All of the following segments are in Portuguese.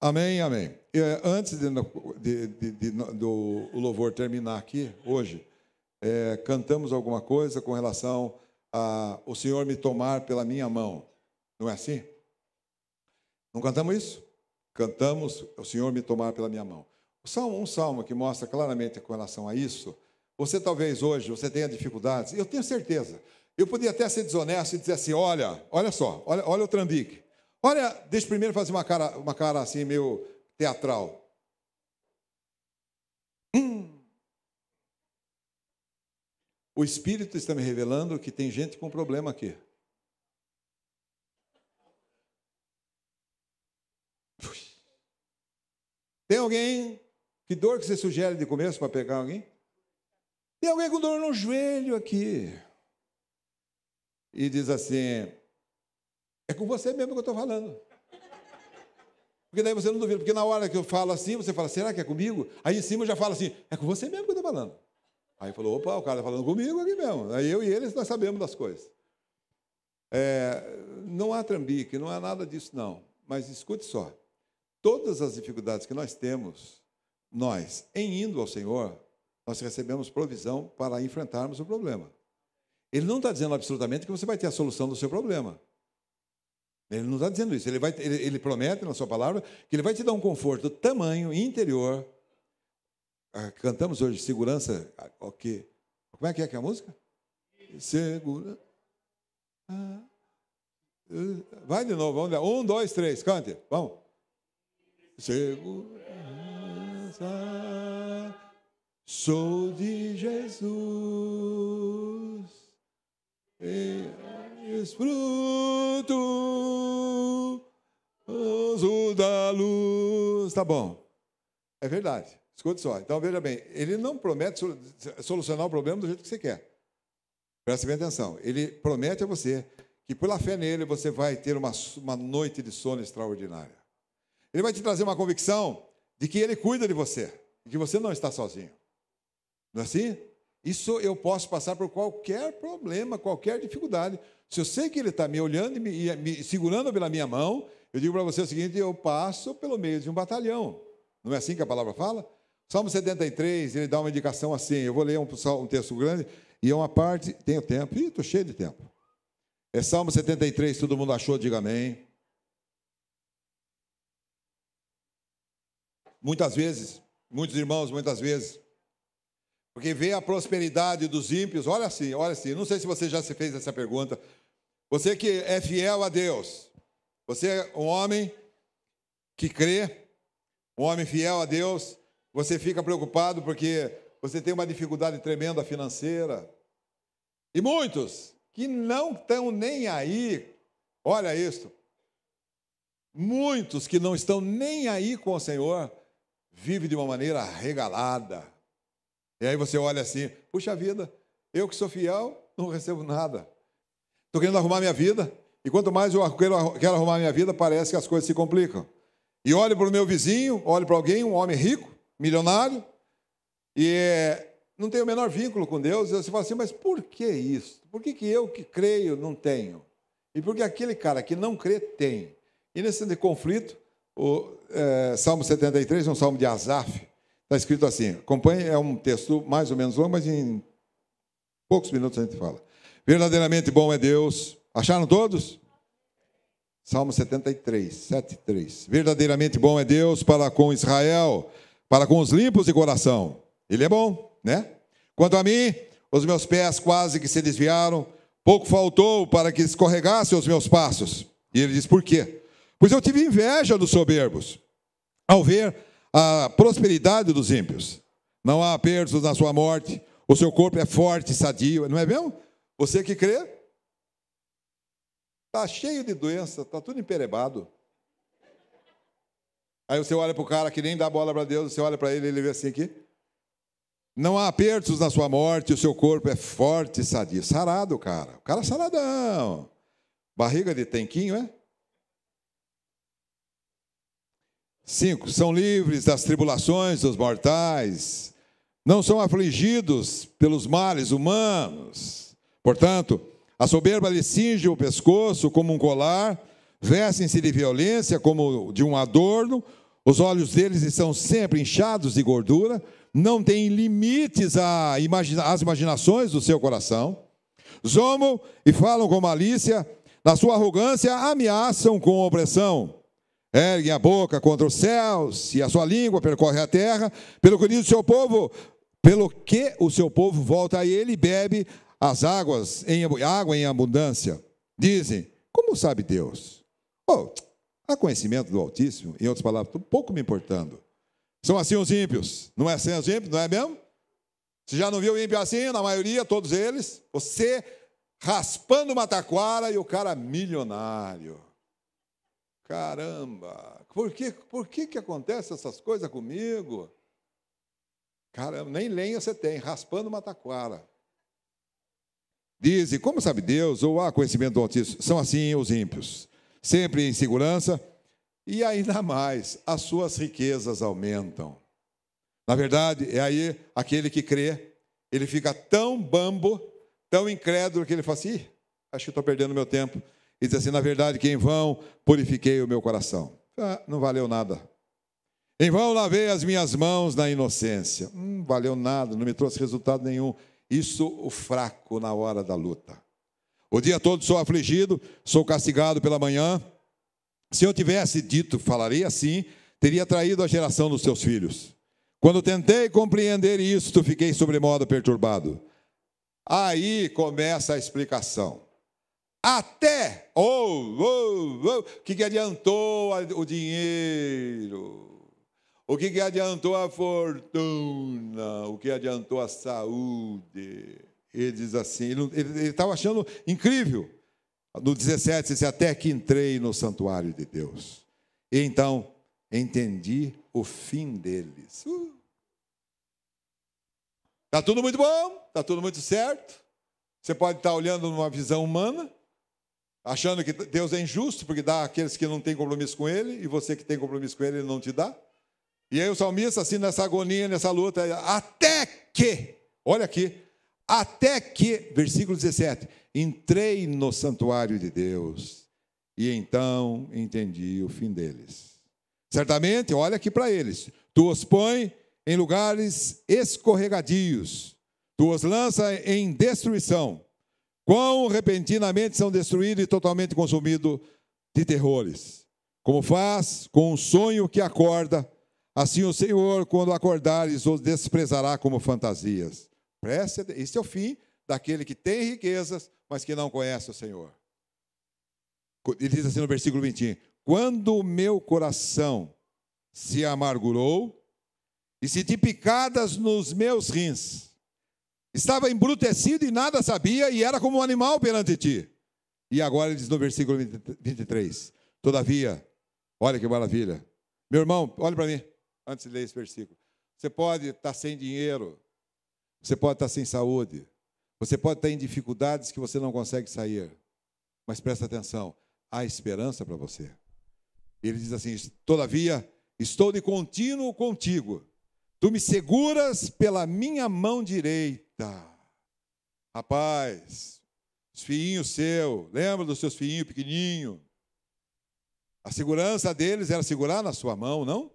Amém, amém. Antes do louvor terminar aqui, hoje, cantamos alguma coisa com relação a o Senhor me tomar pela minha mão. Não é assim? Não cantamos isso? Cantamos o Senhor me tomar pela minha mão. Um salmo que mostra claramente com relação a isso. Você talvez hoje, você tenha dificuldades, eu tenho certeza. Eu podia até ser desonesto e dizer assim, olha só, olha o trambique. Olha, deixa eu primeiro fazer uma cara assim, meio teatral. O Espírito está me revelando que tem gente com problema aqui. Tem alguém? Que dor que você sugere de começo para pegar alguém? Tem alguém com dor no joelho aqui. E diz assim, é com você mesmo que eu estou falando. Porque daí você não duvida. Porque na hora que eu falo assim, você fala, será que é comigo? Aí em cima eu já falo assim, é com você mesmo que eu estou falando. Aí falou, opa, o cara está falando comigo aqui mesmo. Aí eu e eles, nós sabemos das coisas. Não há trambique, não há nada disso, não. Mas escute só. Todas as dificuldades que nós temos, nós, em indo ao Senhor, nós recebemos provisão para enfrentarmos o problema. Ele não está dizendo absolutamente que você vai ter a solução do seu problema. Ele não está dizendo isso. Ele promete na sua palavra que ele vai te dar um conforto tamanho interior. Cantamos hoje segurança. Okay. Como é que é a música? Segurança. Vai de novo, vamos lá. 1, 2, 3, cante. Vamos. Segurança. Sou de Jesus. Desfruto da luz. Tá bom. É verdade. Escute só. Então, veja bem. Ele não promete solucionar o problema do jeito que você quer. Preste bem atenção. Ele promete a você que, pela fé nele, você vai ter uma noite de sono extraordinária. Ele vai te trazer uma convicção de que ele cuida de você. De que você não está sozinho. Não é assim? Isso eu posso passar por qualquer problema, qualquer dificuldade. Se eu sei que ele está me olhando e me segurando pela minha mão, eu digo para você o seguinte, eu passo pelo meio de um batalhão. Não é assim que a palavra fala? Salmo 73, ele dá uma indicação assim, eu vou ler um texto grande, e é uma parte, tenho tempo, estou cheio de tempo. É Salmo 73, todo mundo achou, diga amém. Muitas vezes, muitos irmãos, muitas vezes, porque vê a prosperidade dos ímpios, olha assim, não sei se você já se fez essa pergunta, você que é fiel a Deus, você é um homem que crê, um homem fiel a Deus, você fica preocupado porque você tem uma dificuldade tremenda financeira, e muitos que não estão nem aí, olha isso, muitos que não estão nem aí com o Senhor, vivem de uma maneira regalada. E aí você olha assim, puxa vida, eu que sou fiel, não recebo nada. Estou querendo arrumar minha vida, e quanto mais eu quero arrumar minha vida, parece que as coisas se complicam. E olho para o meu vizinho, olho para alguém, um homem rico, milionário, e não tem o menor vínculo com Deus, e você fala assim, mas por que isso? Por que eu que creio não tenho? E por que aquele cara que não crê tem? E nesse conflito, o Salmo 73 é um salmo de Asaf, está escrito assim, acompanhe, é um texto mais ou menos longo, mas em poucos minutos a gente fala. Verdadeiramente bom é Deus. Acharam todos? Salmo 73, 7:3. Verdadeiramente bom é Deus para com Israel, para com os limpos de coração. Ele é bom, né? Quanto a mim, os meus pés quase que se desviaram, pouco faltou para que escorregassem os meus passos. E ele diz, por quê? Pois eu tive inveja dos soberbos, ao ver a prosperidade dos ímpios. Não há apertos na sua morte, o seu corpo é forte e sadio, não é mesmo? Você que crê, está cheio de doença, está tudo emperebado. Aí você olha para o cara que nem dá bola para Deus, você olha para ele e ele vê assim aqui. Não há apertos na sua morte, o seu corpo é forte e sadio. Sarado, cara. O cara é saradão. Barriga de tenquinho, é? 5. São livres das tribulações dos mortais, não são afligidos pelos males humanos. Portanto, a soberba lhe cinge o pescoço como um colar, vestem-se de violência como de um adorno, Os olhos deles estão sempre inchados de gordura, não têm limites às imaginações do seu coração. Zombam e falam com malícia, na sua arrogância ameaçam com opressão. Erguem a boca contra os céus e a sua língua percorre a terra, pelo que o seu povo volta a ele e bebe água em abundância. Dizem, como sabe Deus? Há conhecimento do Altíssimo, em outras palavras, estou pouco me importando. São assim os ímpios, não é assim os ímpios, não é mesmo? Você já não viu ímpio assim, na maioria, todos eles? Você raspando uma taquara e o cara milionário. Caramba, por que acontece essas coisas comigo? Caramba, nem lenha você tem, raspando uma taquara. Dizem, como sabe Deus, ou há conhecimento do Altíssimo? São assim os ímpios, sempre em segurança, e ainda mais, as suas riquezas aumentam. Na verdade, é aí aquele que crê, ele fica tão bambo, tão incrédulo, que ele fala assim, acho que estou perdendo meu tempo. E diz assim, na verdade, que em vão purifiquei o meu coração. Não valeu nada. Em vão lavei as minhas mãos na inocência. Valeu nada, não me trouxe resultado nenhum. Isso o fraco na hora da luta. O dia todo sou afligido, sou castigado pela manhã. Se eu tivesse dito, falaria assim, teria traído a geração dos seus filhos. Quando tentei compreender isto, fiquei sobremodo perturbado. Aí começa a explicação. Até, o que adiantou o dinheiro? O que adiantou a fortuna? O que adiantou a saúde? Ele diz assim, ele estava achando incrível. No 17, ele disse, até que entrei no santuário de Deus. E então, entendi o fim deles. Está tudo muito bom, está tudo muito certo. Você pode estar olhando numa visão humana, achando que Deus é injusto, porque dá àqueles que não têm compromisso com Ele, e você que tem compromisso com Ele, Ele não te dá. E aí o salmista, assim, nessa agonia, nessa luta, até que, olha aqui, até que, versículo 17, entrei no santuário de Deus, e então entendi o fim deles. Certamente, olha aqui para eles, tu os põe em lugares escorregadios, tu os lança em destruição. Quão repentinamente são destruídos e totalmente consumidos de terrores. Como faz com um sonho que acorda, assim o Senhor, quando acordares, os desprezará como fantasias. Esse é o fim daquele que tem riquezas, mas que não conhece o Senhor. Ele diz assim no versículo 21, quando o meu coração se amargurou e senti picadas nos meus rins, estava embrutecido e nada sabia, e era como um animal perante ti. E agora ele diz no versículo 23, todavia, olha que maravilha. Meu irmão, olha para mim, antes de ler esse versículo. Você pode estar sem dinheiro, você pode estar sem saúde, você pode estar em dificuldades que você não consegue sair, mas presta atenção, há esperança para você. Ele diz assim, todavia, estou de contínuo contigo, tu me seguras pela minha mão direita. Rapaz, os filhinhos seus, lembra dos seus filhinhos pequenininhos? A segurança deles era segurar na sua mão, não?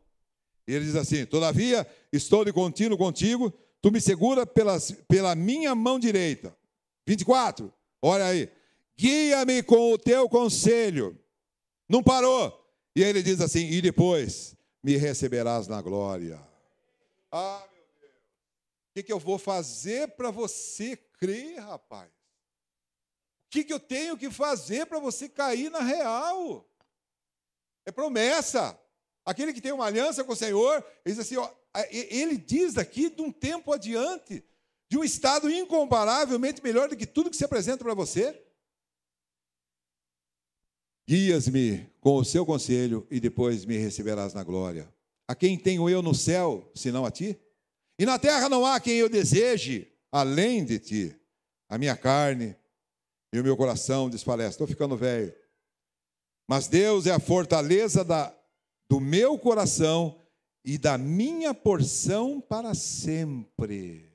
E ele diz assim, todavia, estou de contínuo contigo, tu me segura pela minha mão direita. 24, olha aí. Guia-me com o teu conselho. Não parou. E aí ele diz assim, e depois me receberás na glória. Ah, meu Deus. O que eu vou fazer para você crer, rapaz? O que eu tenho que fazer para você cair na real? É promessa. Aquele que tem uma aliança com o Senhor, ele diz assim, ó, ele diz aqui de um tempo adiante, de um estado incomparavelmente melhor do que tudo que se apresenta para você. Guias-me com o seu conselho e depois me receberás na glória. A quem tenho eu no céu, senão a ti? E na terra não há quem eu deseje, além de ti. A minha carne e o meu coração desfalecem. Estou ficando velho. Mas Deus é a fortaleza do meu coração e da minha porção para sempre.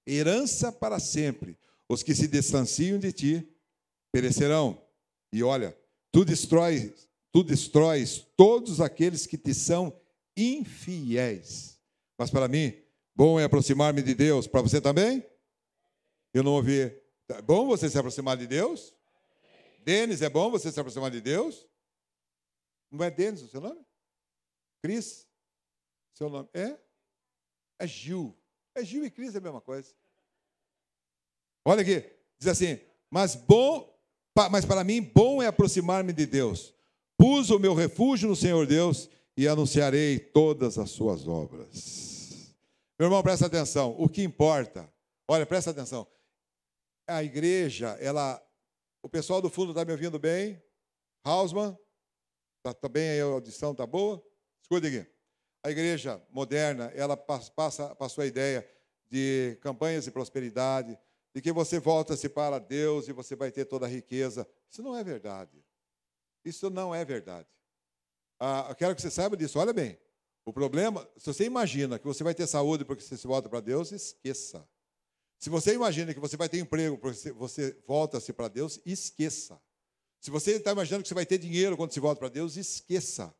Herança para sempre. Os que se distanciam de ti perecerão. E olha, tu destróis tu destróis todos aqueles que te são infiéis. Mas para mim, bom é aproximar-me de Deus. Para você também? Eu não ouvi. É bom você se aproximar de Deus? Denis, é bom você se aproximar de Deus? Não é Denis o seu nome? Cris? Seu nome? É Gil. É Gil e Cris é a mesma coisa. Olha aqui. Diz assim, mas para mim, bom é aproximar-me de Deus. Pus o meu refúgio no Senhor Deus e anunciarei todas as suas obras. Meu irmão, presta atenção. O que importa, olha, presta atenção. A igreja, o pessoal do fundo está me ouvindo bem? Hausmann? Está bem aí, a audição está boa? Escuta aqui. A igreja moderna, ela passou a ideia de campanhas de prosperidade, de que você volta-se para Deus e você vai ter toda a riqueza. Isso não é verdade. Isso não é verdade. Eu quero que você saiba disso. Olha bem. O problema, se você imagina que você vai ter saúde porque você se volta para Deus, esqueça. Se você imagina que você vai ter emprego porque você volta-se para Deus, esqueça. Se você está imaginando que você vai ter dinheiro quando se volta para Deus, esqueça.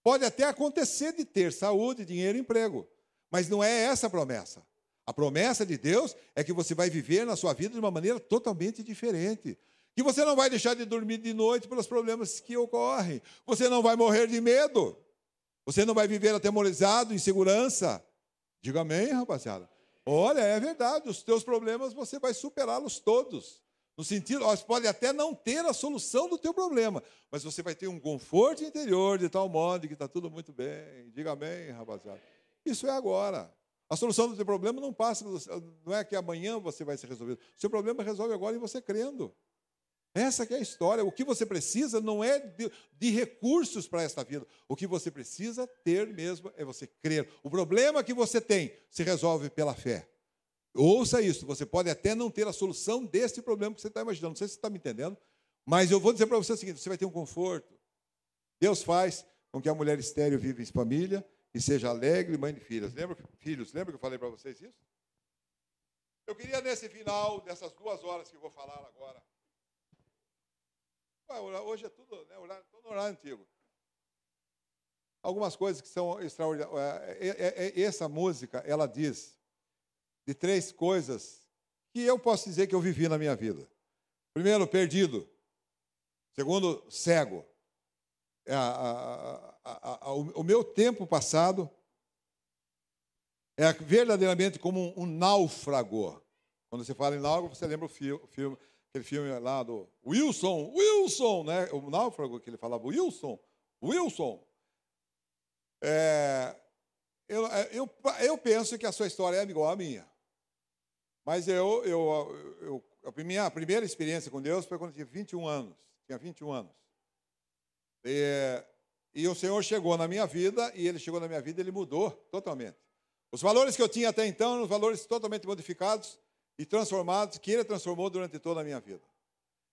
Pode até acontecer de ter saúde, dinheiro e emprego, mas não é essa a promessa. A promessa de Deus é que você vai viver na sua vida de uma maneira totalmente diferente. Que você não vai deixar de dormir de noite pelos problemas que ocorrem. Você não vai morrer de medo. Você não vai viver atemorizado, em segurança. Diga amém, rapaziada. Olha, é verdade, os teus problemas você vai superá-los todos. No sentido, você pode até não ter a solução do teu problema, mas você vai ter um conforto interior de tal modo que está tudo muito bem. Diga amém, rapaziada. Isso é agora. A solução do teu problema não passa, não é que amanhã você vai ser resolvido. O seu problema resolve agora em você crendo. Essa que é a história. O que você precisa não é de recursos para esta vida. O que você precisa ter mesmo é você crer. O problema que você tem se resolve pela fé. Ouça isso, você pode até não ter a solução desse problema que você está imaginando. Não sei se você está me entendendo, mas eu vou dizer para você o seguinte, você vai ter um conforto. Deus faz com que a mulher estéril viva em família e seja alegre, mãe de filhos. Lembra que eu falei para vocês isso? Eu queria, nesse final, dessas 2 horas que eu vou falar agora, hoje é tudo, né, estou no horário antigo. Algumas coisas que são extraordinárias. Essa música, ela diz de 3 coisas que eu posso dizer que eu vivi na minha vida. Primeiro, perdido. Segundo, cego. O meu tempo passado é verdadeiramente como um náufrago. Quando você fala em náufrago, você lembra aquele filme lá do Wilson, né? O náufrago que ele falava, Wilson. Eu penso que a sua história é igual à minha. Mas a minha primeira experiência com Deus foi quando eu tinha 21 anos. E o Senhor chegou na minha vida, e Ele chegou na minha vida, Ele mudou totalmente. Os valores que eu tinha até então eram valores totalmente modificados e transformados, que Ele transformou durante toda a minha vida.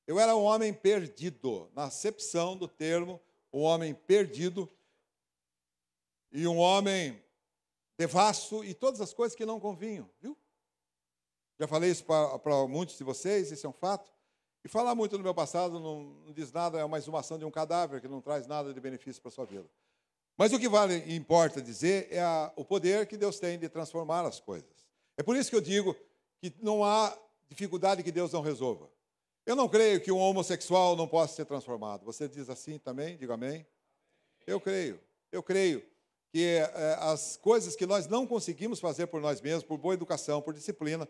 Eu era um homem perdido, na acepção do termo, um homem perdido, e um homem devasso, e todas as coisas que não convinham, viu? Já falei isso para muitos de vocês, isso é um fato. E falar muito do meu passado não diz nada, é uma exumação de um cadáver que não traz nada de benefício para a sua vida. Mas o que vale e importa dizer é o poder que Deus tem de transformar as coisas. É por isso que eu digo que não há dificuldade que Deus não resolva. Eu não creio que um homossexual não possa ser transformado. Você diz assim também? Diga amém. Eu creio que as coisas que nós não conseguimos fazer por nós mesmos, por boa educação, por disciplina,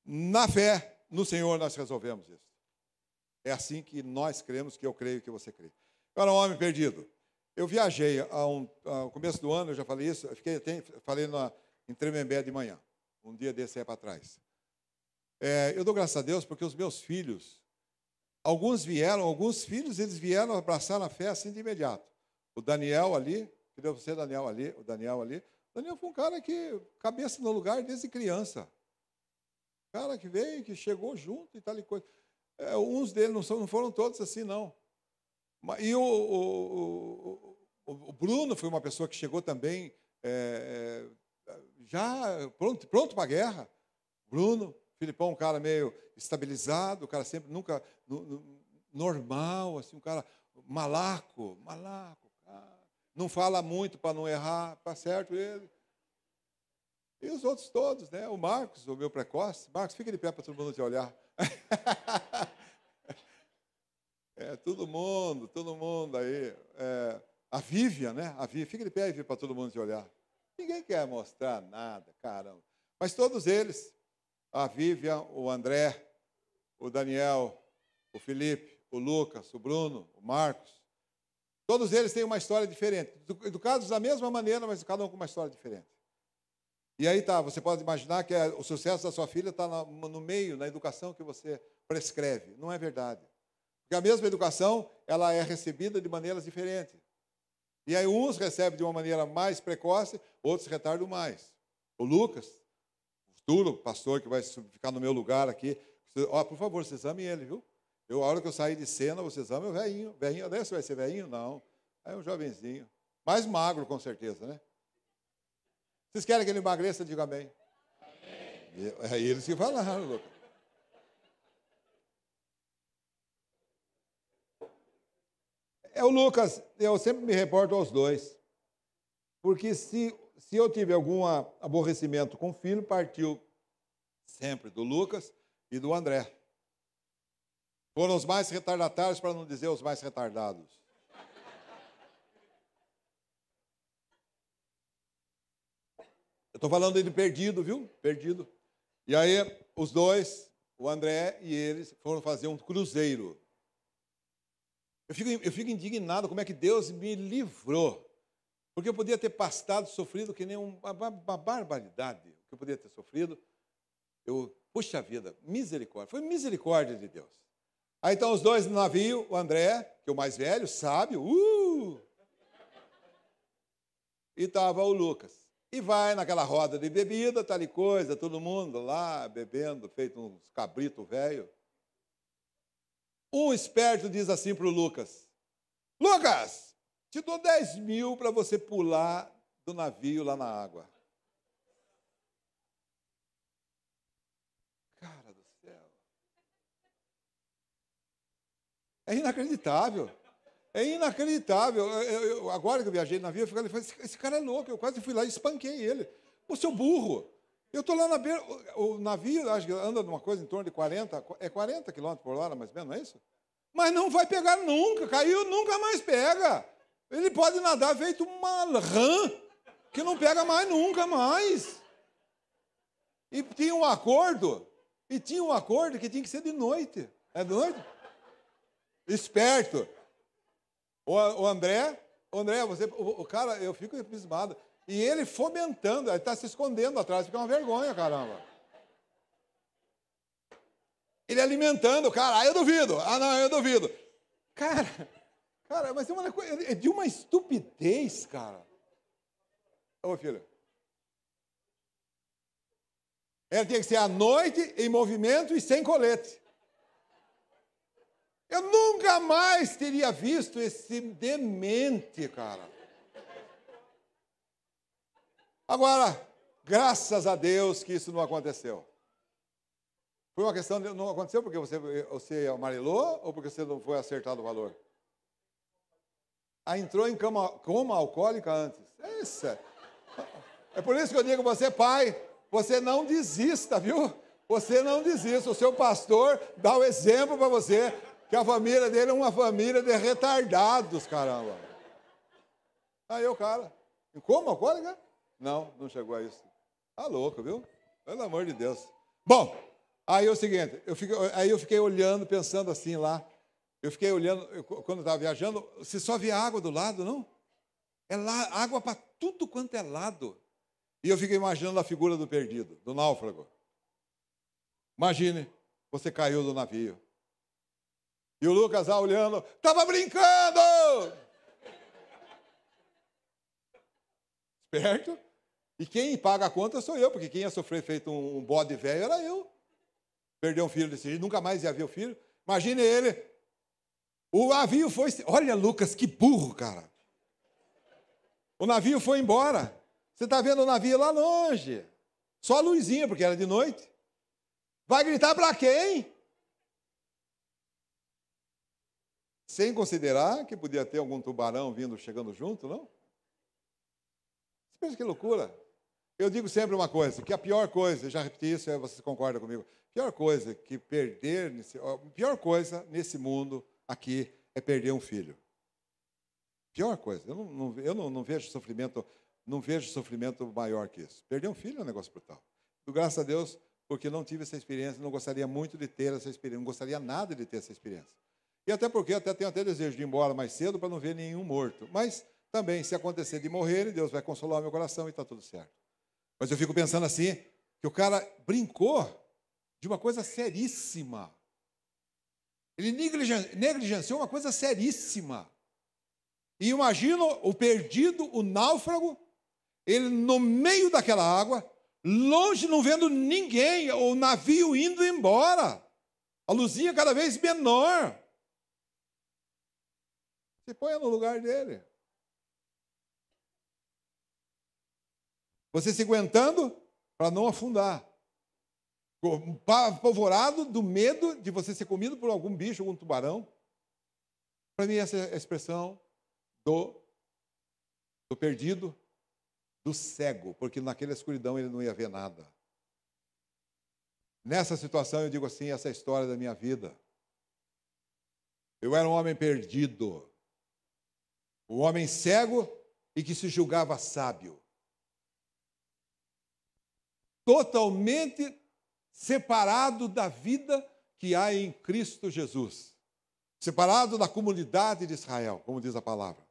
na fé, no Senhor, nós resolvemos isso. É assim que nós cremos, que eu creio que você crê. Eu era um homem perdido. Eu viajei ao começo do ano, eu já falei isso, falei em Tremembé de manhã, um dia desse aí para trás. Eu dou graças a Deus porque os meus filhos, alguns filhos, eles vieram abraçar na fé assim de imediato. O Daniel ali, que deu você, Daniel ali. O Daniel foi um cara que, cabeça no lugar desde criança. Cara que veio, que chegou junto e tal e coisa. Uns deles não foram todos assim, não. E o Bruno foi uma pessoa que chegou também já pronto para a guerra. Bruno, Filipão, um cara meio estabilizado, um cara sempre nunca normal, assim, um cara malaco, cara. Não fala muito para não errar, tá certo ele. E os outros todos, né? O Marcos, o meu precoce. Marcos, fica de pé para todo mundo te olhar. Todo mundo aí. A Vivian, né? A Vivian, fica de pé aí para todo mundo te olhar. Ninguém quer mostrar nada, caramba. Mas todos eles, a Vivian, o André, o Daniel, o Felipe, o Lucas, o Bruno, o Marcos, todos eles têm uma história diferente. Educados da mesma maneira, mas cada um com uma história diferente. E aí você pode imaginar que o sucesso da sua filha está no meio, na educação que você prescreve. Não é verdade. Porque a mesma educação, ela é recebida de maneiras diferentes. E aí uns recebem de uma maneira mais precoce, outros retardam mais. O Lucas, o futuro pastor que vai ficar no meu lugar aqui, por favor, vocês amem ele, viu? A hora que eu sair de cena, vocês amem o velhinho. Velhinho, você vai ser velhinho? Não. Aí é um jovenzinho. Mais magro, com certeza, né? Vocês querem que ele emagreça? Diga amém. Amém. É eles que falaram, Lucas. O Lucas, eu sempre me reporto aos dois. Porque se eu tive algum aborrecimento com o filho, partiu sempre do Lucas e do André. Foram os mais retardatários, para não dizer os mais retardados. Eu estou falando aí de perdido, viu? Perdido. E aí, os dois, o André e eles, foram fazer um cruzeiro. Eu fico indignado como é que Deus me livrou. Porque eu podia ter pastado, sofrido que nem uma barbaridade. O que eu podia ter sofrido. Puxa vida, misericórdia. Foi misericórdia de Deus. Aí estão os dois no navio, o André, que é o mais velho, sábio, e estava o Lucas. E vai naquela roda de bebida, tal e coisa, todo mundo lá bebendo, feito uns cabritos velho. Um esperto diz assim para o Lucas: Lucas, te dou 10 mil para você pular do navio lá na água. Cara do céu. É inacreditável. É inacreditável. Agora que eu viajei no navio, eu falei, esse cara é louco. Eu quase fui lá e espanquei ele. O seu burro. Eu estou lá na beira. O navio, acho que anda numa coisa em torno de 40 km por hora, mais ou menos, não é isso? Mas não vai pegar nunca. Caiu, nunca mais pega. Ele pode nadar feito uma rã, que não pega mais nunca mais. E tinha um acordo que tinha que ser de noite. É de noite? Esperto. O André, o cara, eu fico abismado. E ele fomentando, ele está se escondendo atrás, fica uma vergonha, caramba. Ele alimentando, cara, eu duvido. Não, eu duvido. Cara, mas é de uma estupidez, cara. Ô, filho. Ele tinha que ser à noite, em movimento e sem colete. Eu nunca mais teria visto esse demente, cara. Agora, graças a Deus que isso não aconteceu. Foi uma questão de não aconteceu porque você amarelou ou porque você não foi acertado o valor? Entrou em coma alcoólica antes. É por isso que eu digo a você, pai, você não desista, viu? Você não desista. O seu pastor dá o exemplo para você que a família dele é uma família de retardados, caramba. Aí o cara, em coma alcoólica? Não chegou a isso. Tá louco, viu? Pelo amor de Deus. Bom, aí é o seguinte, eu fiquei olhando, pensando assim lá. Eu fiquei olhando, quando eu estava viajando, você só via água do lado, não? É lá, água para tudo quanto é lado. E eu fiquei imaginando a figura do perdido, do náufrago. Imagine, você caiu do navio. E o Lucas lá olhando, estava brincando! Esperto. E quem paga a conta sou eu, porque quem ia sofrer feito um bode velho era eu. Perder um filho desse jeito, nunca mais ia ver o filho. Imagine ele. O navio foi... Olha, Lucas, que burro, cara. O navio foi embora. Você está vendo o navio lá longe. Só a luzinha, porque era de noite. Vai gritar para quem? Sem considerar que podia ter algum tubarão chegando junto, não? Você pensa que loucura? Eu digo sempre uma coisa, que a pior coisa, já repeti isso, você concorda comigo, a pior coisa nesse mundo aqui é perder um filho. Pior coisa, eu não vejo sofrimento, maior que isso. Perder um filho é um negócio brutal. Graças a Deus, porque não tive essa experiência, não gostaria muito de ter essa experiência, não gostaria nada de ter essa experiência. E até porque tenho desejo de ir embora mais cedo para não ver nenhum morto. Mas também, se acontecer de morrer, Deus vai consolar o meu coração e está tudo certo. Mas eu fico pensando assim, que o cara brincou de uma coisa seríssima. Ele negligenciou uma coisa seríssima. E imagino o perdido, o náufrago, ele no meio daquela água, longe, não vendo ninguém, o navio indo embora. A luzinha cada vez menor. Se ponha no lugar dele. Você se aguentando para não afundar. Apavorado do medo de você ser comido por algum bicho, algum tubarão. Para mim, essa é a expressão do perdido, do cego, porque naquela escuridão ele não ia ver nada. Nessa situação, eu digo assim, essa é a história da minha vida. Eu era um homem perdido, um homem cego e que se julgava sábio. Totalmente separado da vida que há em Cristo Jesus. Separado da comunidade de Israel, como diz a palavra.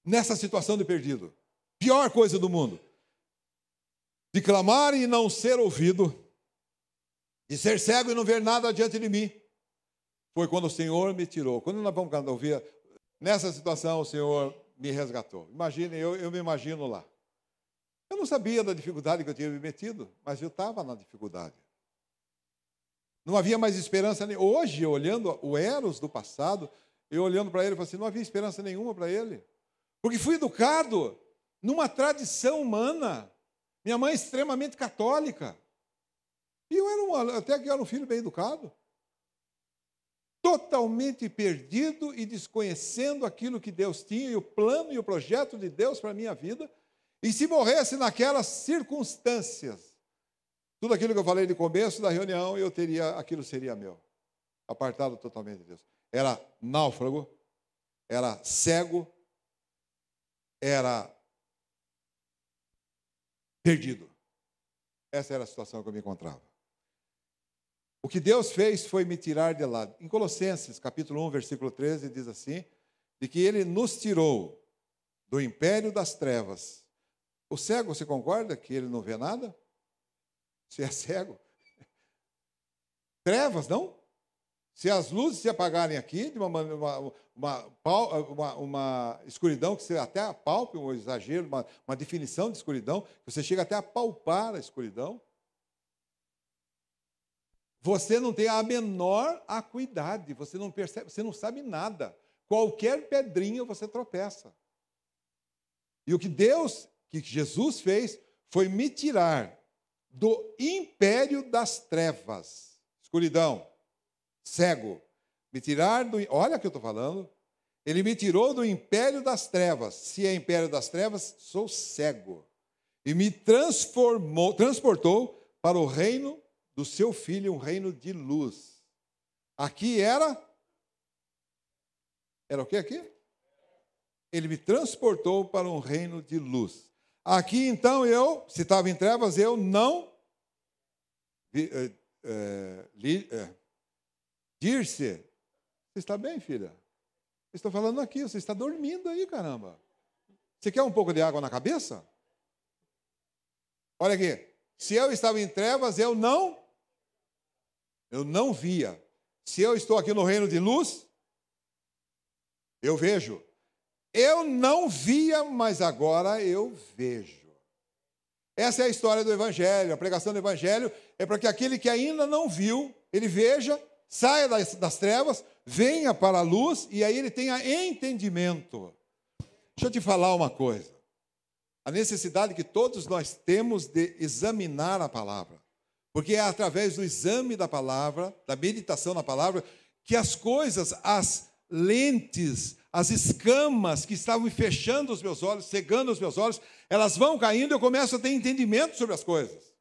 Nessa situação de perdido. Pior coisa do mundo. De clamar e não ser ouvido. De ser cego e não ver nada diante de mim. Foi quando o Senhor me tirou. Quando nós vamos ouvir, nessa situação o Senhor me resgatou. Imagine, eu me imagino lá. Eu não sabia da dificuldade que eu tinha me metido, mas eu estava na dificuldade. Não havia mais esperança nenhuma. Hoje, olhando o Eros do passado, eu olhando para ele, eu falei assim, não havia esperança nenhuma para ele. Porque fui educado numa tradição humana. Minha mãe é extremamente católica. E até que eu era um filho bem educado. Totalmente perdido e desconhecendo aquilo que Deus tinha, e o plano e o projeto de Deus para a minha vida. E se morresse naquelas circunstâncias, tudo aquilo que eu falei no começo da reunião, aquilo seria meu. Apartado totalmente de Deus. Era náufrago, era cego, era perdido. Essa era a situação que eu me encontrava. O que Deus fez foi me tirar de lá. Em Colossenses, capítulo 1, versículo 13, diz assim, de que Ele nos tirou do império das trevas. O cego, você concorda que ele não vê nada? Você é cego. Trevas, não? Se as luzes se apagarem aqui, de uma escuridão que você até apalpa, um exagero, uma definição de escuridão, você chega até a palpar a escuridão. Você não tem a menor acuidade, você não percebe, você não sabe nada. Qualquer pedrinha você tropeça. E o que Jesus fez foi me tirar do império das trevas, escuridão, cego, me tirar do, olha o que eu estou falando, ele me tirou do império das trevas, se é império das trevas, sou cego, e me transportou para o reino do seu filho, um reino de luz. Aqui era o que aqui? Ele me transportou para um reino de luz. Aqui, então, se estava em trevas, eu não... Dirce, você está bem, filha? Estou falando aqui, você está dormindo aí, caramba. Você quer um pouco de água na cabeça? Olha aqui. Se eu estava em trevas, eu não via. Se eu estou aqui no reino de luz, eu vejo. Eu não via, mas agora eu vejo. Essa é a história do Evangelho. A pregação do Evangelho é para que aquele que ainda não viu, ele veja, saia das trevas, venha para a luz e aí ele tenha entendimento. Deixa eu te falar uma coisa. A necessidade que todos nós temos de examinar a palavra. Porque é através do exame da palavra, da meditação na palavra, que as coisas, as lentes, as escamas que estavam fechando os meus olhos, cegando os meus olhos, elas vão caindo e eu começo a ter entendimento sobre as coisas.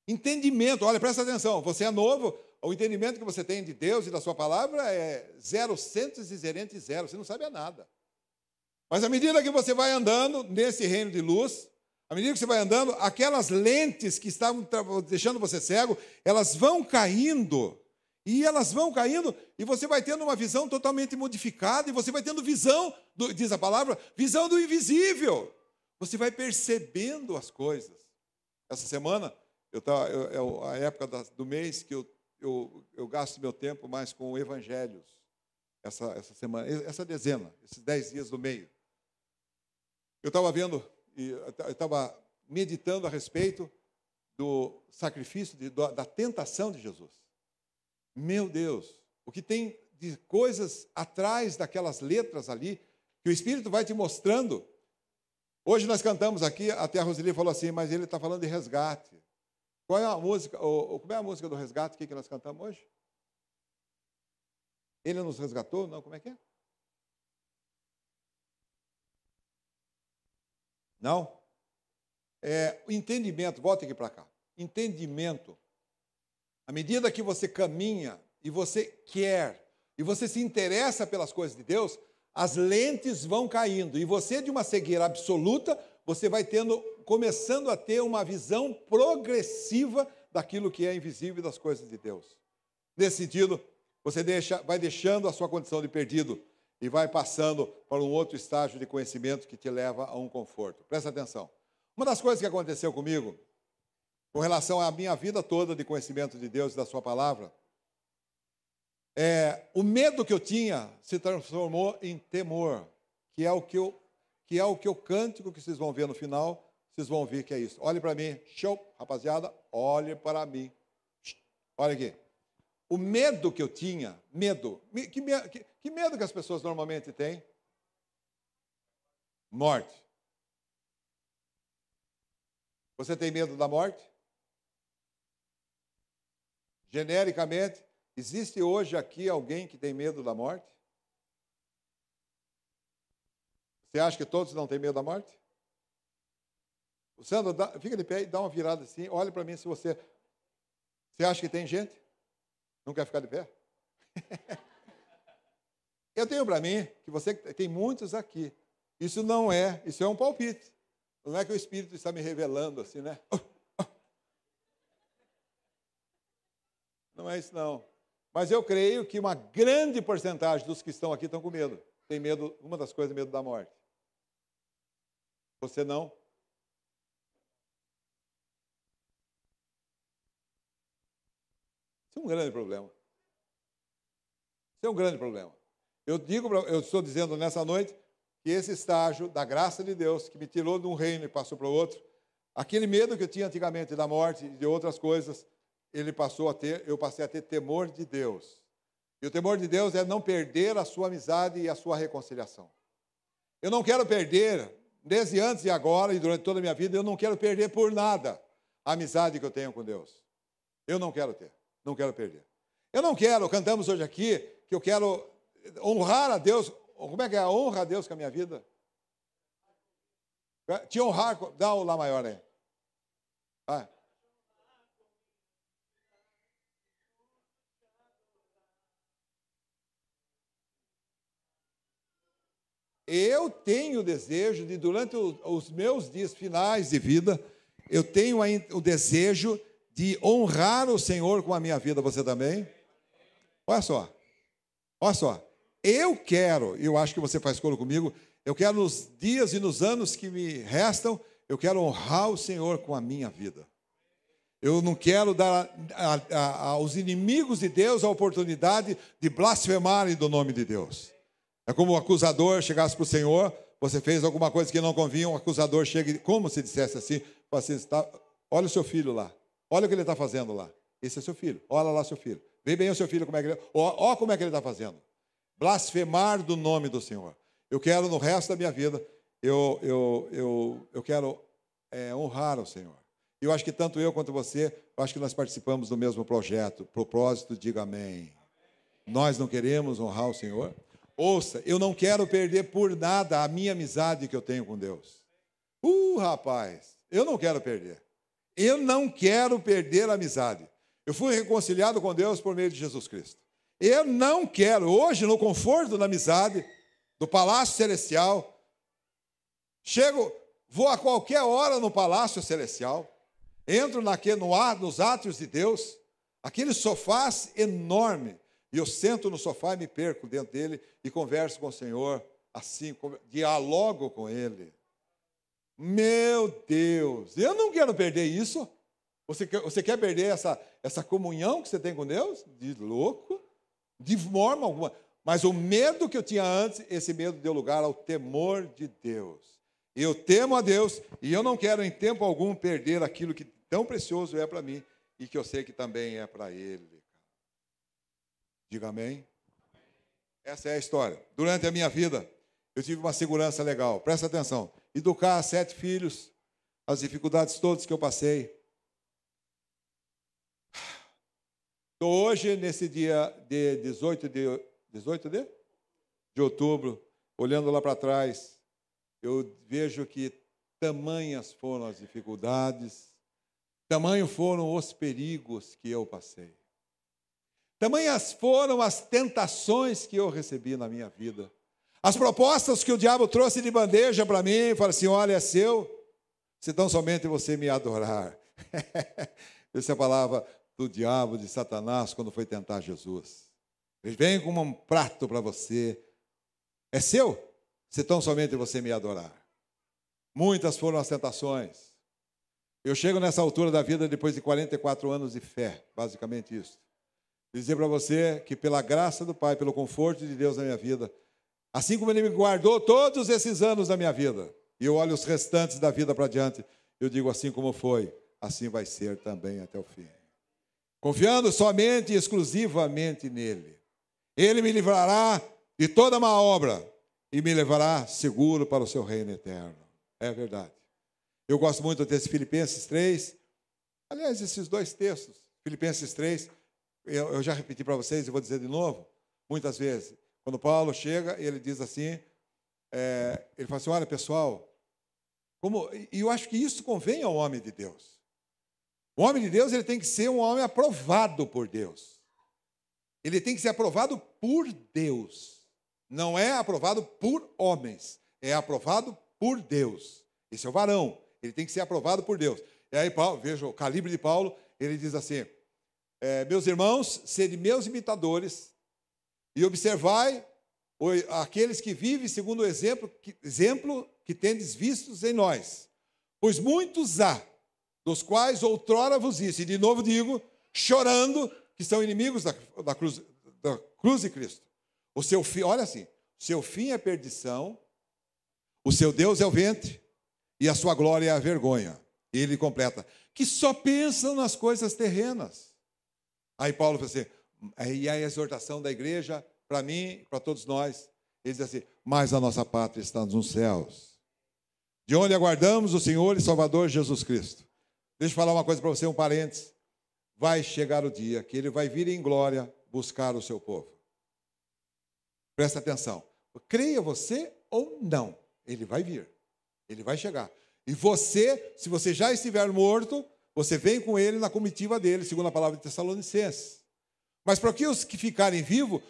Entendimento, olha, presta atenção, você é novo, o entendimento que você tem de Deus e da sua palavra é 0 e gerente zero, você não sabe nada. Mas à medida que você vai andando nesse reino de luz, à medida que você vai andando, aquelas lentes que estavam deixando você cego, elas vão caindo, e você vai tendo uma visão totalmente modificada, e você vai tendo visão, diz a palavra, visão do invisível. Você vai percebendo as coisas. Essa semana, é a época do mês que eu gasto meu tempo mais com evangelhos. Essa semana, essa dezena, esses 10 dias do meio. Eu estava vendo, eu estava meditando a respeito do sacrifício, da tentação de Jesus. Meu Deus, o que tem de coisas atrás daquelas letras ali, que o Espírito vai te mostrando. Hoje nós cantamos aqui, até a Roseli falou assim, mas ele está falando de resgate. Qual é a música, como é a música do resgate que nós cantamos hoje? Ele nos resgatou? Não, como é que é? Não? O entendimento, volta aqui para cá. Entendimento. À medida que você caminha e você quer, e você se interessa pelas coisas de Deus, as lentes vão caindo. E você, de uma cegueira absoluta, você vai começando a ter uma visão progressiva daquilo que é invisível das coisas de Deus. Nesse sentido, você vai deixando a sua condição de perdido e vai passando para um outro estágio de conhecimento que te leva a um conforto. Presta atenção. Uma das coisas que aconteceu comigo, com relação à minha vida toda de conhecimento de Deus e da sua palavra, o medo que eu tinha se transformou em temor, que é o cântico que vocês vão ver no final, vocês vão ver que é isso. Olhe para mim, show, rapaziada, olhe para mim. Olha aqui. O medo que eu tinha, que medo que as pessoas normalmente têm? Morte. Você tem medo da morte? Genericamente, existe hoje aqui alguém que tem medo da morte? Você acha que todos não têm medo da morte? O Sandro, fica de pé e dá uma virada assim, olha para mim se você acha que tem gente? Não quer ficar de pé? Eu tenho para mim que você tem muitos aqui. Isso é um palpite. Não é que o Espírito está me revelando assim, né? Não é isso, não. Mas eu creio que uma grande porcentagem dos que estão aqui estão com medo. Tem medo, uma das coisas, medo da morte. Você não? Isso é um grande problema. Isso é um grande problema. Eu estou dizendo nessa noite que esse estágio da graça de Deus, que me tirou de um reino e passou para o outro, aquele medo que eu tinha antigamente da morte e de outras coisas, eu passei a ter temor de Deus. E o temor de Deus é não perder a sua amizade e a sua reconciliação. Eu não quero perder, desde antes e agora e durante toda a minha vida, eu não quero perder por nada a amizade que eu tenho com Deus. Eu não quero ter, não quero perder. Eu não quero, cantamos hoje aqui, que eu quero honrar a Deus. Como é que é a honra a Deus com a minha vida? Te honrar, dá o Lá maior aí. Vai. Eu tenho o desejo de, durante os meus dias finais de vida, eu tenho o desejo de honrar o Senhor com a minha vida. Você também? Olha só. Eu acho que você faz coro comigo, eu quero nos dias e nos anos que me restam, eu quero honrar o Senhor com a minha vida. Eu não quero dar aos inimigos de Deus a oportunidade de blasfemarem do nome de Deus. É como o acusador chegasse para o Senhor, você fez alguma coisa que não convinha, um acusador chega, como se dissesse assim, olha o seu filho lá, olha o que ele está fazendo lá. Esse é seu filho, olha lá seu filho. Vê bem o seu filho, olha como é que ele está fazendo. Blasfemar do nome do Senhor. Eu quero, no resto da minha vida, eu quero honrar o Senhor. Eu acho que tanto eu quanto você, eu acho que nós participamos do mesmo projeto. Propósito, diga amém. Nós não queremos honrar o Senhor? Ouça, eu não quero perder por nada a minha amizade que eu tenho com Deus. Rapaz, eu não quero perder. Eu não quero perder a amizade. Eu fui reconciliado com Deus por meio de Jesus Cristo. Eu não quero, hoje, no conforto da amizade, do Palácio Celestial, vou a qualquer hora no Palácio Celestial, entro nos átrios de Deus, aqueles sofás enormes, e eu sento no sofá e me perco dentro dele e converso com o Senhor, assim, dialogo com Ele. Meu Deus, eu não quero perder isso. Você quer perder essa comunhão que você tem com Deus? De louco, de forma alguma. Mas o medo que eu tinha antes, esse medo deu lugar ao temor de Deus. Eu temo a Deus e eu não quero em tempo algum perder aquilo que tão precioso é para mim e que eu sei que também é para Ele. Diga amém. Essa é a história. Durante a minha vida, eu tive uma segurança legal. Presta atenção. Educar 7 filhos, as dificuldades todas que eu passei. Estou hoje, nesse dia de 18 de outubro, olhando lá para trás, eu vejo que tamanhas foram as dificuldades, tamanhos foram os perigos que eu passei. Tamanhas foram as tentações que eu recebi na minha vida. As propostas que o diabo trouxe de bandeja para mim, e falou assim, olha, é seu, se tão somente você me adorar. Essa é a palavra do diabo, de Satanás, quando foi tentar Jesus. Ele vem com um prato para você. É seu, se tão somente você me adorar. Muitas foram as tentações. Eu chego nessa altura da vida depois de 44 anos de fé, basicamente isso. Dizer para você que pela graça do Pai, pelo conforto de Deus na minha vida, assim como Ele me guardou todos esses anos da minha vida, e eu olho os restantes da vida para diante, eu digo assim como foi, assim vai ser também até o fim. Confiando somente e exclusivamente nele. Ele me livrará de toda má obra e me levará seguro para o seu reino eterno. É verdade. Eu gosto muito desse Filipenses 3. Aliás, esses 2 textos, Filipenses 3, eu já repeti para vocês e vou dizer de novo, muitas vezes. Quando Paulo chega, ele diz assim, ele fala assim, olha pessoal, e eu acho que isso convém ao homem de Deus. O homem de Deus ele tem que ser um homem aprovado por Deus. Ele tem que ser aprovado por Deus. Não é aprovado por homens, é aprovado por Deus. Esse é o varão, ele tem que ser aprovado por Deus. E aí, Paulo, veja o calibre de Paulo, ele diz assim, meus irmãos, sede meus imitadores, e observai aqueles que vivem segundo o exemplo que tendes vistos em nós. Pois muitos há, dos quais outrora vos disse, e de novo digo, chorando, que são inimigos da cruz de Cristo. O seu fim, olha assim, o seu fim é perdição, o seu Deus é o ventre, e a sua glória é a vergonha. E ele completa, que só pensam nas coisas terrenas. Aí Paulo fala assim, e a exortação da igreja, para mim, para todos nós, ele diz assim, mas a nossa pátria está nos céus, de onde aguardamos o Senhor e Salvador Jesus Cristo. Deixa eu falar uma coisa para você, um parênteses. Vai chegar o dia que ele vai vir em glória buscar o seu povo. Presta atenção. Creia você ou não, ele vai vir. Ele vai chegar. E você, se você já estiver morto, você vem com ele na comitiva dele, segundo a palavra de Tessalonicenses. Mas para os que ficarem vivos,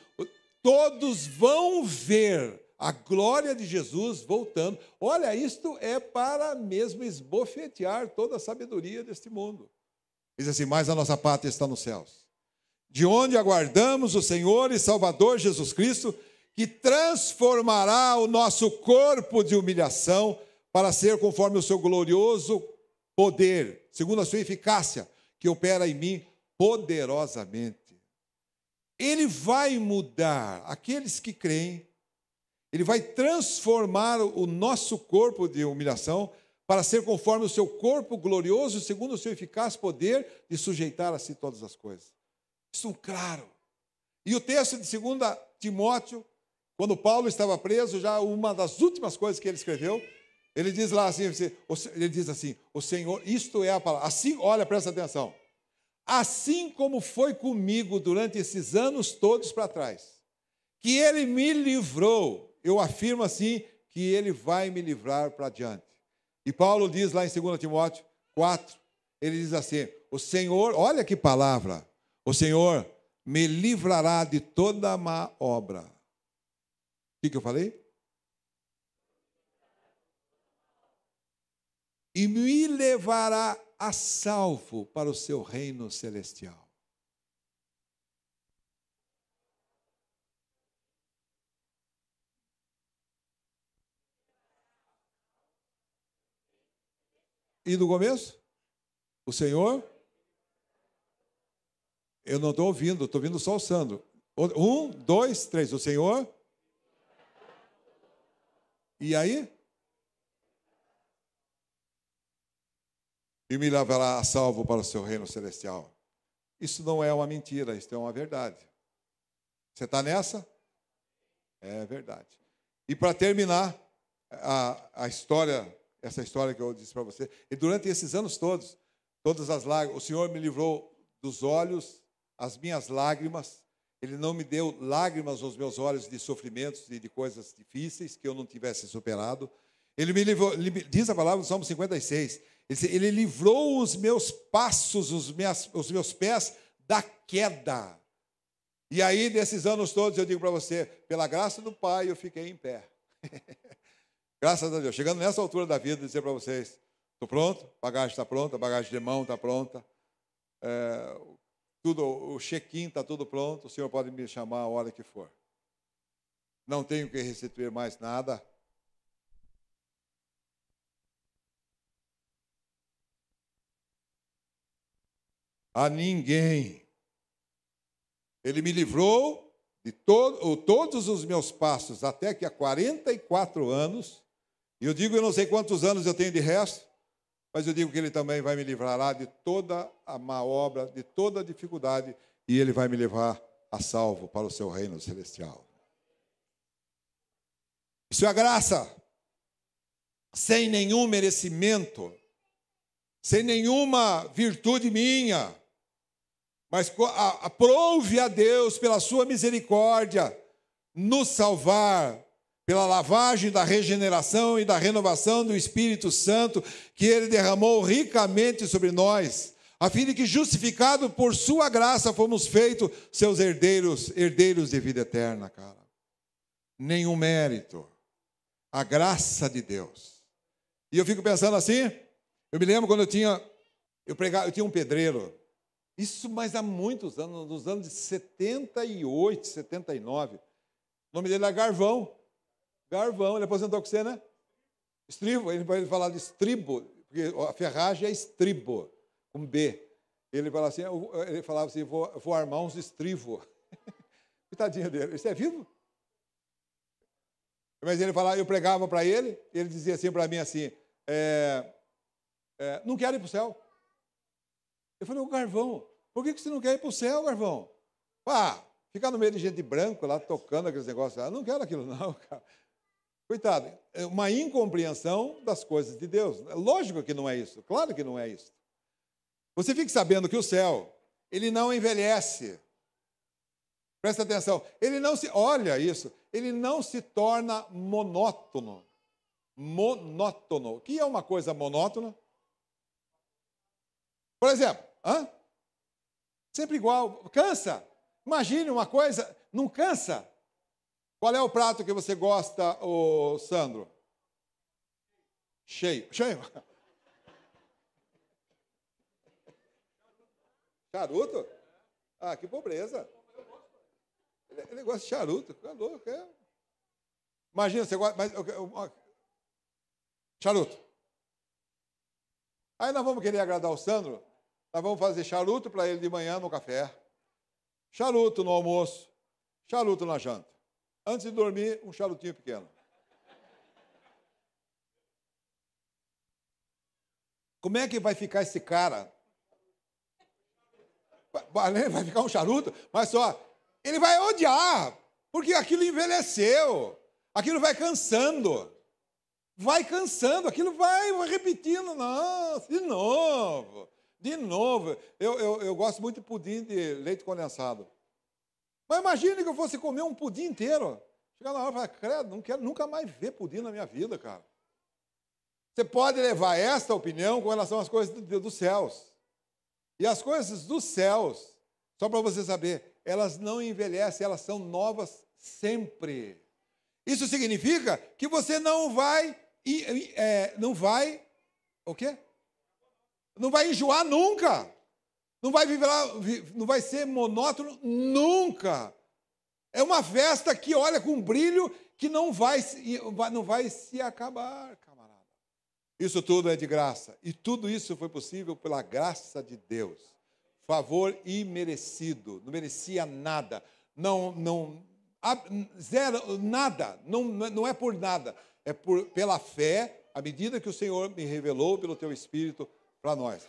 todos vão ver a glória de Jesus voltando. Olha, isto é para mesmo esbofetear toda a sabedoria deste mundo. Diz assim, mas a nossa pátria está nos céus, de onde aguardamos o Senhor e Salvador Jesus Cristo, que transformará o nosso corpo de humilhação para ser conforme o seu glorioso poder, segundo a sua eficácia, que opera em mim poderosamente. Ele vai mudar aqueles que creem, ele vai transformar o nosso corpo de humilhação para ser conforme o seu corpo glorioso, segundo o seu eficaz poder de sujeitar a si todas as coisas. Isso é claro. E o texto de 2 Timóteo, quando Paulo estava preso, já uma das últimas coisas que ele escreveu, ele diz lá assim, o Senhor, isto é a palavra, assim, olha, presta atenção, assim como foi comigo durante esses anos todos para trás, que ele me livrou, eu afirmo assim, que ele vai me livrar para adiante. E Paulo diz lá em 2 Timóteo 4, ele diz assim, o Senhor, olha que palavra, o Senhor me livrará de toda má obra. O que eu falei? E me levará a salvo para o seu reino celestial. E do começo? O Senhor? Eu não estou ouvindo só o Sandro. 1, 2, 3. O Senhor? E aí? E me levará a salvo para o seu reino celestial. Isso não é uma mentira, isso é uma verdade. Você está nessa? É verdade. E para terminar a história, essa história que eu disse para você, e durante esses anos todos, todas as lágrimas, o Senhor me livrou dos olhos, as minhas lágrimas, Ele não me deu lágrimas aos meus olhos de sofrimentos e de coisas difíceis que eu não tivesse superado. Ele me livrou, diz a palavra do Salmo 56, Ele livrou os meus passos, os meus pés da queda. E aí, desses anos todos, eu digo para você, pela graça do Pai, eu fiquei em pé. Graças a Deus. Chegando nessa altura da vida, dizer para vocês, estou pronto, a bagagem está pronta, a bagagem de mão está pronta, o check-in está tudo pronto, o Senhor pode me chamar a hora que for. Não tenho que restituir mais nada. A ninguém. Ele me livrou de todos os meus passos, até que há 44 anos, e eu digo, eu não sei quantos anos eu tenho de resto, mas eu digo que Ele também vai me livrar de toda a má obra, de toda a dificuldade, e Ele vai me levar a salvo para o seu reino celestial. Isso é a graça, sem nenhum merecimento, sem nenhuma virtude minha, mas aprove a Deus, pela sua misericórdia, nos salvar, pela lavagem da regeneração e da renovação do Espírito Santo, que Ele derramou ricamente sobre nós, a fim de que, justificado por sua graça, fomos feitos seus herdeiros de vida eterna, cara. Nenhum mérito, a graça de Deus. E eu fico pensando assim, eu me lembro quando eu tinha um pedreiro, isso mas há muitos anos, nos anos de 78, 79. O nome dele era Garvão. Garvão, ele aposentou com você, né? Estribo, ele vai falar de estribo, porque a ferragem é estribo, com B. Ele falava assim, vou armar uns estribos. Coitadinho dele, isso é vivo? Mas ele falava, eu pregava para ele, ele dizia assim para mim assim, não quero ir para o céu. Eu falei, Garvão, por que você não quer ir para o céu, Garvão? Ficar no meio de gente branco lá, tocando aqueles negócios lá, não quero aquilo não, cara. Coitado, é uma incompreensão das coisas de Deus. Lógico que não é isso, claro que não é isso. Você fique sabendo que o céu, ele não envelhece. Presta atenção, olha isso, ele não se torna monótono. Monótono. O que é uma coisa monótona? Por exemplo, sempre igual, cansa. Imagine uma coisa, não cansa. Qual é o prato que você gosta, Sandro? Cheio. Charuto? Que pobreza. Ele gosta de charuto. Imagina, você gosta... Charuto. Aí nós vamos querer agradar o Sandro, nós vamos fazer charuto para ele de manhã no café, charuto no almoço, charuto na janta. Antes de dormir, um charutinho pequeno. Como é que vai ficar esse cara? Vai ficar um charuto? Mas só, ele vai odiar, porque aquilo envelheceu, aquilo vai cansando. Aquilo vai repetindo, de De novo, eu gosto muito de pudim de leite condensado. Mas imagine que eu fosse comer um pudim inteiro. Chegar na hora e falar, credo, não quero nunca mais ver pudim na minha vida, cara. Você pode levar esta opinião com relação às coisas dos céus. E as coisas dos céus, só para você saber, elas não envelhecem, elas são novas sempre. Isso significa que você não vai o quê? Não vai enjoar nunca. Não vai ser monótono nunca. É uma festa que olha com brilho que não vai se acabar, camarada. Isso tudo é de graça. E tudo isso foi possível pela graça de Deus. Favor imerecido. Não merecia nada. Zero, nada. Não é por nada. É pela fé, à medida que o Senhor me revelou pelo teu Espírito para nós.